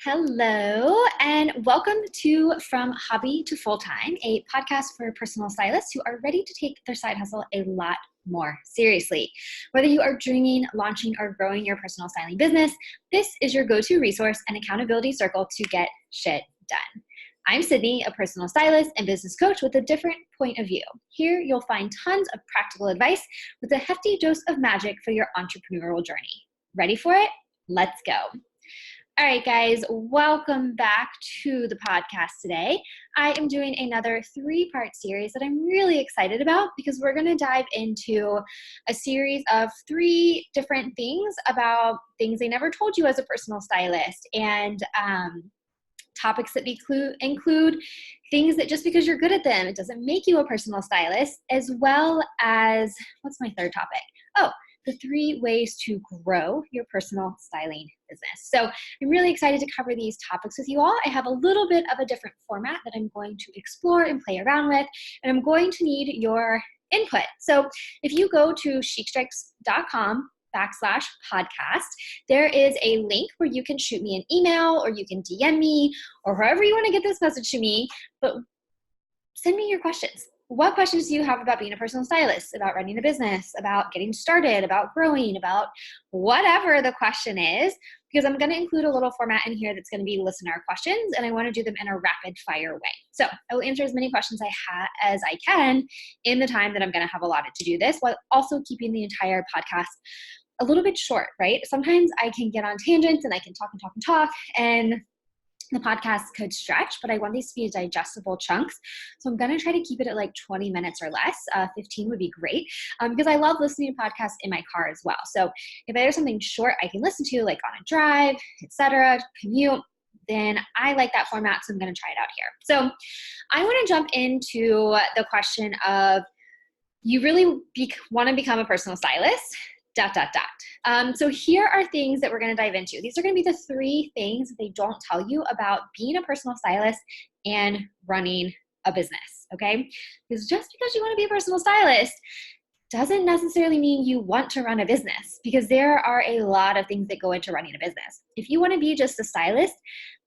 Hello, and welcome to From Hobby to Full-Time, a podcast for personal stylists who are ready to take their side hustle a lot more seriously. Whether you are dreaming, launching, or growing your personal styling business, this is your go-to resource and accountability circle to get shit done. I'm Sydney, a personal stylist and business coach with a different point of view. Here, you'll find tons of practical advice with a hefty dose of magic for your entrepreneurial journey. Ready for it? Let's go. All right, guys, welcome back to the podcast today. I am doing another 3-part series that I'm really excited about because we're going to dive into a series of 3 different things about things they never told you as a personal stylist, and topics that include things that just because you're good at them, it doesn't make you a personal stylist, as well as, what's my third topic? Oh, the 3 ways to grow your personal styling business. So I'm really excited to cover these topics with you all. I have a little bit of a different format that I'm going to explore and play around with, and I'm going to need your input. So if you go to chicstrikes.com/podcast, there is a link where you can shoot me an email or you can DM me or however you want to get this message to me, but send me your questions. What questions do you have about being a personal stylist, about running a business, about getting started, about growing, about whatever the question is, because I'm going to include a little format in here that's going to be listener questions, and I want to do them in a rapid fire way. So I will answer as many questions as I can in the time that I'm going to have allotted to do this, while also keeping the entire podcast a little bit short, right? Sometimes I can get on tangents and I can talk and talk and talk, and the podcast could stretch, but I want these to be digestible chunks. So I'm going to try to keep it at like 20 minutes or less. 15 would be great because I love listening to podcasts in my car as well. So if there's something short I can listen to, like on a drive, etc., commute, then I like that format. So I'm going to try it out here. So I want to jump into the question of, you really want to become a personal stylist? ... So here are things that we're going to dive into. These are going to be the 3 things that they don't tell you about being a personal stylist and running a business, okay? Because just because you want to be a personal stylist doesn't necessarily mean you want to run a business, because there are a lot of things that go into running a business. If you want to be just a stylist,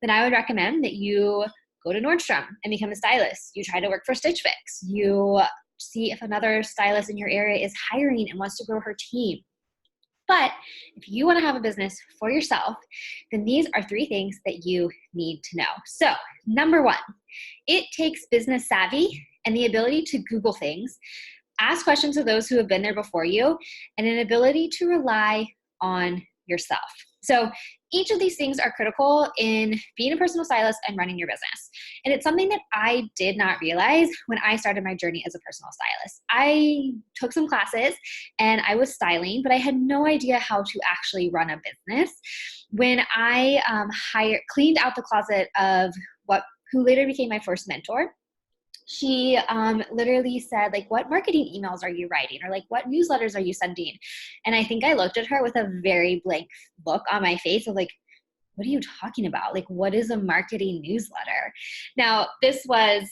then I would recommend that you go to Nordstrom and become a stylist. You try to work for Stitch Fix. You see if another stylist in your area is hiring and wants to grow her team. But if you want to have a business for yourself, then these are 3 things that you need to know. So number 1, it takes business savvy and the ability to Google things, ask questions of those who have been there before you, and an ability to rely on yourself. So each of these things are critical in being a personal stylist and running your business. And it's something that I did not realize when I started my journey as a personal stylist. I took some classes and I was styling, but I had no idea how to actually run a business. When I cleaned out the closet of who later became my first mentor, she literally said, like, what marketing emails are you writing? Or like, what newsletters are you sending? And I think I looked at her with a very blank look on my face of like, what are you talking about? Like, what is a marketing newsletter? Now, this was,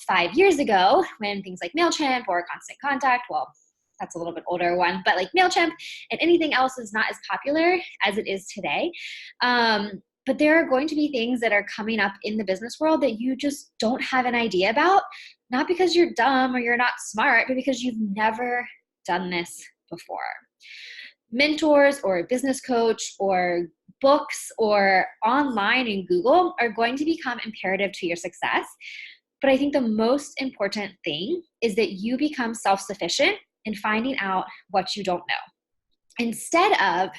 5 years ago when things like MailChimp or Constant Contact, well, that's a little bit older one, but like MailChimp and anything else is not as popular as it is today. But there are going to be things that are coming up in the business world that you just don't have an idea about, not because you're dumb or you're not smart, but because you've never done this before. Mentors or a business coach or books or online and Google are going to become imperative to your success. But I think the most important thing is that you become self-sufficient in finding out what you don't know, instead of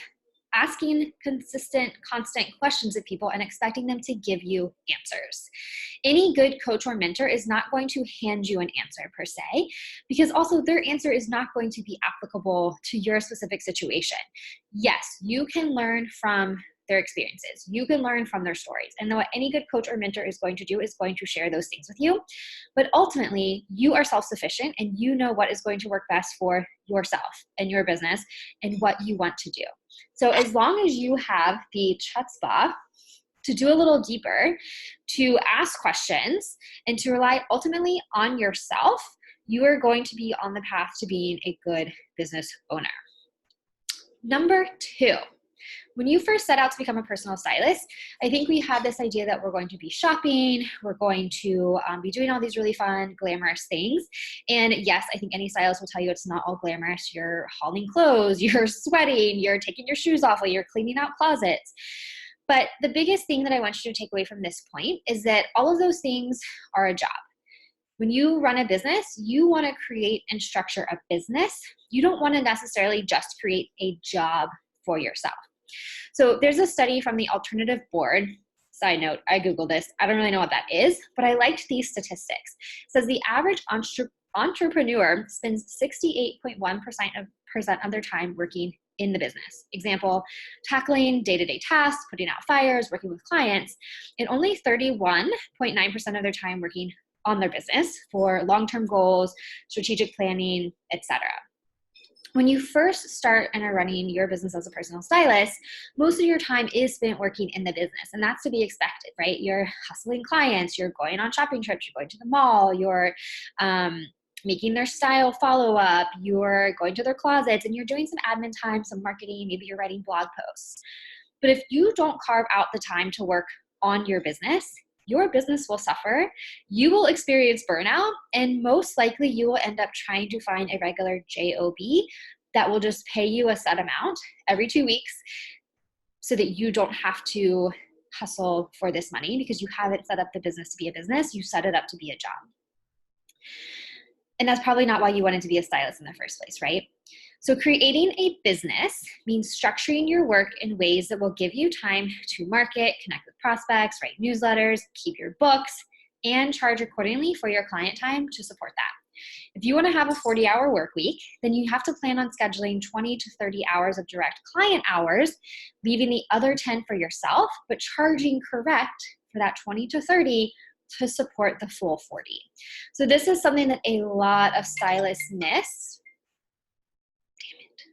asking consistent, constant questions of people and expecting them to give you answers. Any good coach or mentor is not going to hand you an answer per se, because also their answer is not going to be applicable to your specific situation. Yes, you can learn from their experiences. You can learn from their stories. And what any good coach or mentor is going to do is going to share those things with you. But ultimately, you are self-sufficient and you know what is going to work best for yourself and your business and what you want to do. So as long as you have the chutzpah to do a little deeper, to ask questions, and to rely ultimately on yourself, you are going to be on the path to being a good business owner. Number 2, when you first set out to become a personal stylist, I think we have this idea that we're going to be shopping, we're going to be doing all these really fun, glamorous things. And yes, I think any stylist will tell you it's not all glamorous. You're hauling clothes, you're sweating, you're taking your shoes off while you're cleaning out closets. But the biggest thing that I want you to take away from this point is that all of those things are a job. When you run a business, you want to create and structure a business. You don't want to necessarily just create a job for yourself. So there's a study from the Alternative Board. Side note, I Googled this. I don't really know what that is, but I liked these statistics. It says the average entrepreneur spends 68.1% of their time working in the business. Example, tackling day-to-day tasks, putting out fires, working with clients, and only 31.9% of their time working on their business for long-term goals, strategic planning, etc. When you first start and are running your business as a personal stylist, most of your time is spent working in the business, and that's to be expected, right? You're hustling clients, you're going on shopping trips, you're going to the mall, you're making their style follow-up, you're going to their closets, and you're doing some admin time, some marketing, maybe you're writing blog posts. But if you don't carve out the time to work on your business will suffer, you will experience burnout, and most likely you will end up trying to find a regular job that will just pay you a set amount every 2 weeks so that you don't have to hustle for this money because you haven't set up the business to be a business, you set it up to be a job. And that's probably not why you wanted to be a stylist in the first place, right? So creating a business means structuring your work in ways that will give you time to market, connect with prospects, write newsletters, keep your books, and charge accordingly for your client time to support that. If you want to have a 40-hour work week, then you have to plan on scheduling 20 to 30 hours of direct client hours, leaving the other 10 for yourself, but charging correct for that 20 to 30 to support the full 40. So this is something that a lot of stylists miss.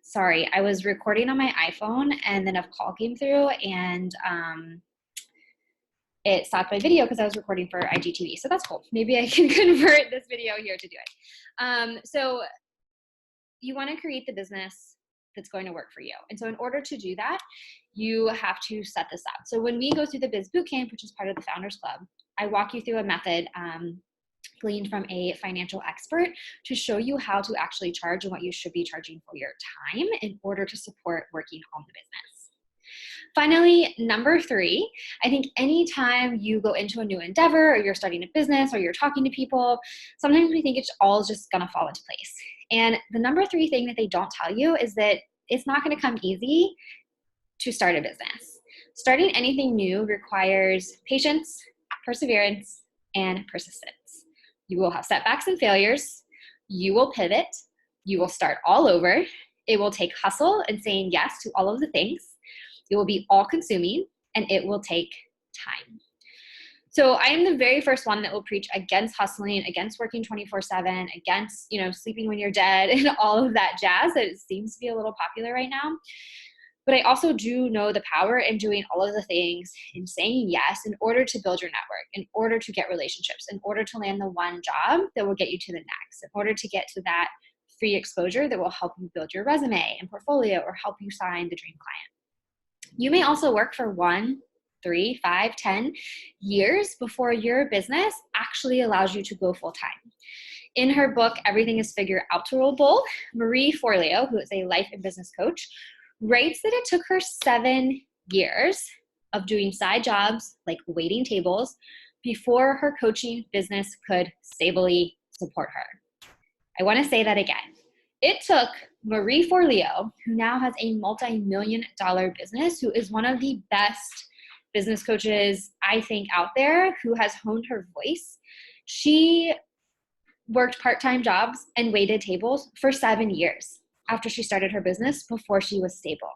Sorry, I was recording on my iPhone and then a call came through and it stopped my video because I was recording for IGTV. So that's cool. Maybe I can convert this video here to do it. So you want to create the business that's going to work for you. And so in order to do that, you have to set this up. So when we go through the Biz Bootcamp, which is part of the Founders Club, I walk you through a method gleaned from a financial expert to show you how to actually charge and what you should be charging for your time in order to support working on the business. Finally, number 3, I think anytime you go into a new endeavor or you're starting a business or you're talking to people, sometimes we think it's all just gonna fall into place. And the number 3 thing that they don't tell you is that it's not gonna come easy to start a business. Starting anything new requires patience, perseverance, and persistence. You will have setbacks and failures. You will pivot. You will start all over. It will take hustle and saying yes to all of the things. It will be all consuming and it will take time. So I am the very first one that will preach against hustling, against working 24/7, against, sleeping when you're dead and all of that jazz that seems to be a little popular right now. But I also do know the power in doing all of the things and saying yes in order to build your network, in order to get relationships, in order to land the one job that will get you to the next, in order to get to that free exposure that will help you build your resume and portfolio or help you sign the dream client. You may also work for 1, 3, 5, 10 years before your business actually allows you to go full time. In her book, Everything is Figure Outable, Marie Forleo, who is a life and business coach, writes that it took her 7 years of doing side jobs like waiting tables before her coaching business could stably support her. I want to say that again. It took Marie Forleo, who now has a multi-million-dollar business, who is one of the best business coaches I think out there, who has honed her voice. She worked part-time jobs and waited tables for 7 years after she started her business before she was stable.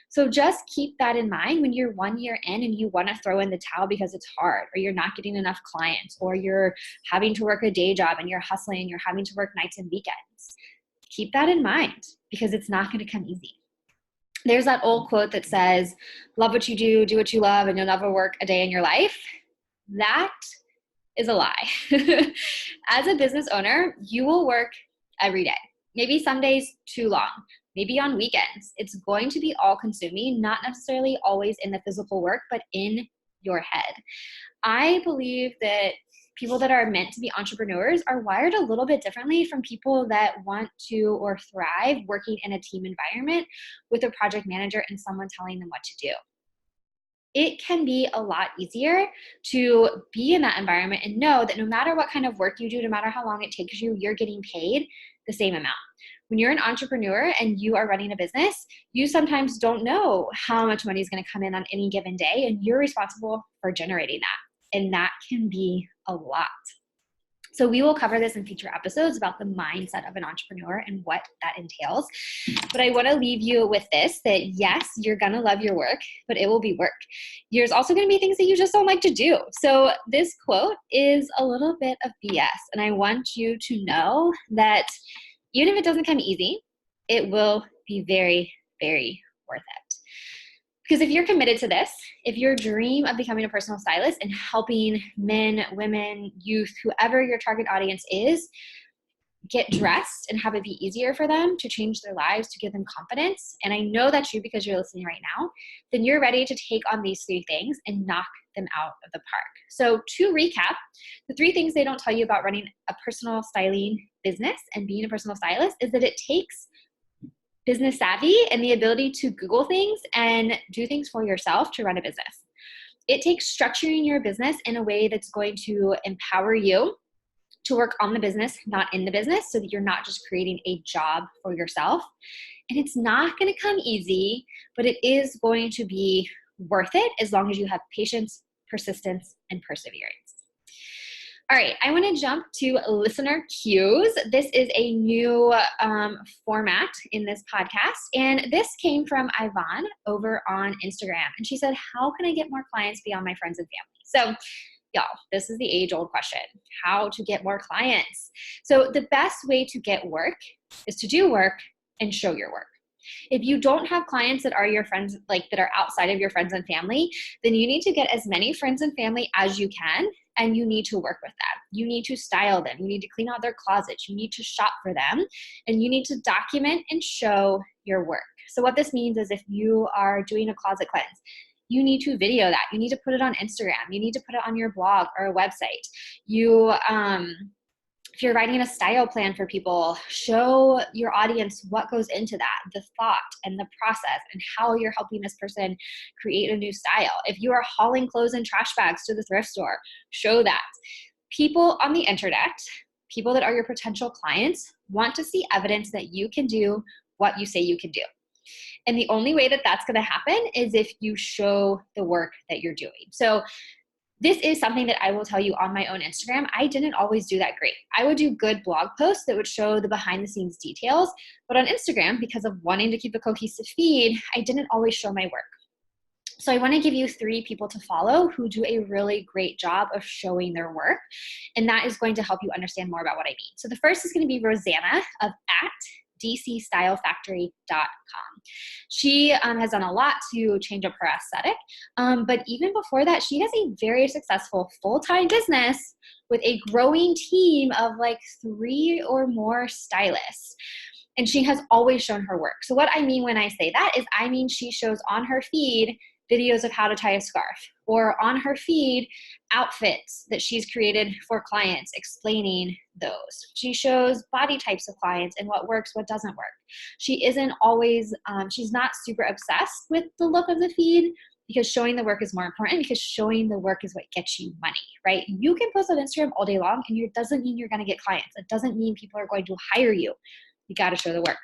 So just keep that in mind when you're 1 year in and you want to throw in the towel because it's hard, or you're not getting enough clients, or you're having to work a day job and you're hustling and you're having to work nights and weekends. Keep that in mind because it's not going to come easy. There's that old quote that says, love what you do what you love, and you'll never work a day in your life. That is a lie. As a business owner, you will work every day. Maybe some days too long. maybe on weekends. It's going to be all consuming, not necessarily always in the physical work, but in your head. I believe that people that are meant to be entrepreneurs are wired a little bit differently from people that want to or thrive working in a team environment with a project manager and someone telling them what to do. It can be a lot easier to be in that environment and know that no matter what kind of work you do, no matter how long it takes you, you're getting paid the same amount. When you're an entrepreneur and you are running a business, you sometimes don't know how much money is going to come in on any given day, and you're responsible for generating that. And that can be a lot. So we will cover this in future episodes about the mindset of an entrepreneur and what that entails. But I want to leave you with this, that yes, you're going to love your work, but it will be work. There's also going to be things that you just don't like to do. So this quote is a little bit of BS. And I want you to know that even if it doesn't come easy, it will be very, very worth it. Because if you're committed to this, if your dream of becoming a personal stylist and helping men, women, youth, whoever your target audience is, get dressed and have it be easier for them to change their lives, to give them confidence, and I know that's you because you're listening right now, then you're ready to take on these 3 things and knock them out of the park. So to recap, the 3 things they don't tell you about running a personal styling business and being a personal stylist is that it takes business savvy and the ability to Google things and do things for yourself to run a business. It takes structuring your business in a way that's going to empower you to work on the business, not in the business, so that you're not just creating a job for yourself. And it's not going to come easy, but it is going to be worth it as long as you have patience, persistence, and perseverance. All right, I want to jump to listener cues. This is a new format in this podcast, and this came from Yvonne over on Instagram. And she said, how can I get more clients beyond my friends and family? So y'all, this is the age-old question, how to get more clients. So the best way to get work is to do work and show your work. If you don't have clients that are your friends, like that are outside of your friends and family, then you need to get as many friends and family as you can, and you need to work with them. You need to style them. You need to clean out their closets. You need to shop for them, and you need to document and show your work. So what this means is if you are doing a closet cleanse, you need to video that. You need to put it on Instagram. You need to put it on your blog or a website. If you're writing a style plan for people, show your audience what goes into that, the thought and the process, and how you're helping this person create a new style. If you are hauling clothes in trash bags to the thrift store, show that. People on the internet, people that are your potential clients, want to see evidence that you can do what you say you can do. And the only way that that's going to happen is if you show the work that you're doing. So this is something that I will tell you on my own Instagram. I didn't always do that great. I would do good blog posts that would show the behind the scenes details, but on Instagram, because of wanting to keep a cohesive feed, I didn't always show my work. So I want to give you 3 people to follow who do a really great job of showing their work, and that is going to help you understand more about what I mean. So the first is going to be Rosanna of @DCStyleFactory.com. She has done a lot to change up her aesthetic, but even before that, she has a very successful full-time business with a growing team of like 3 or more stylists. And she has always shown her work. So what I mean when I say that is I mean she shows on her feed videos of how to tie a scarf, or on her feed outfits that she's created for clients, explaining those. She shows body types of clients and what works, what doesn't work. She isn't always, she's not super obsessed with the look of the feed, because showing the work is more important, because showing the work is what gets you money, right? You can post on Instagram all day long and it doesn't mean you're going to get clients. It doesn't mean people are going to hire you. You got to show the work.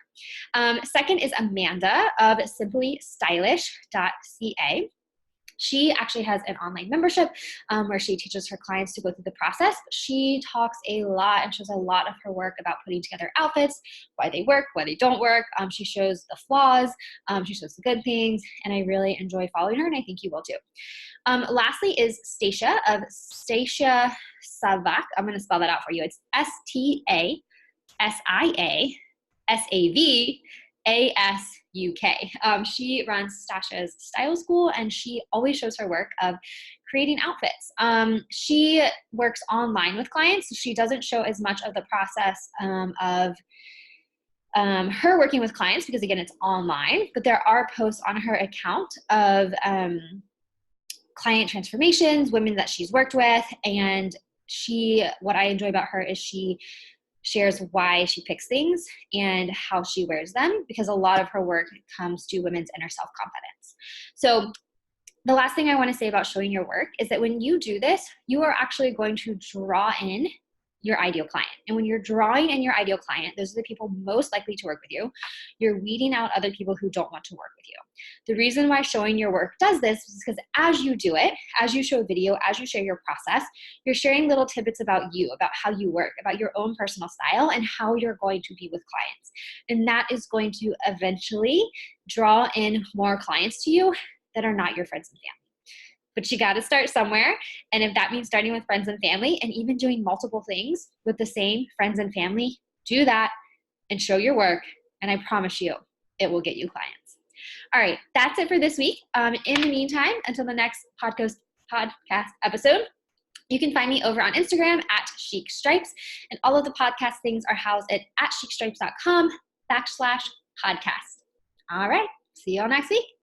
Second is Amanda of simplystylish.ca. She actually has an online membership where she teaches her clients to go through the process. She talks a lot and shows a lot of her work about putting together outfits, why they work, why they don't work. She shows the flaws, she shows the good things, and I really enjoy following her, and I think you will too. Lastly is Stacia of Stacia Savak. I'm going to spell that out for you. It's STASIASAVASUK. She runs Stasha's Style School, and she always shows her work of creating outfits. She works online with clients. So she doesn't show as much of the process of her working with clients, because again, it's online, but there are posts on her account of client transformations, women that she's worked with. And what I enjoy about her is she shares why she picks things and how she wears them, because a lot of her work comes to women's inner self-confidence. So the last thing I want to say about showing your work is that when you do this, you are actually going to draw in your ideal client. And when you're drawing in your ideal client, those are the people most likely to work with you. You're weeding out other people who don't want to work with you. The reason why showing your work does this is because as you do it, as you show a video, as you share your process, you're sharing little tidbits about you, about how you work, about your own personal style and how you're going to be with clients. And that is going to eventually draw in more clients to you that are not your friends and family. But you got to start somewhere. And if that means starting with friends and family and even doing multiple things with the same friends and family, do that and show your work. And I promise you, it will get you clients. All right, that's it for this week. In the meantime, until the next podcast episode, you can find me over on Instagram at Chic Stripes. And all of the podcast things are housed at chicstripes.com/podcast. All right, see you all next week.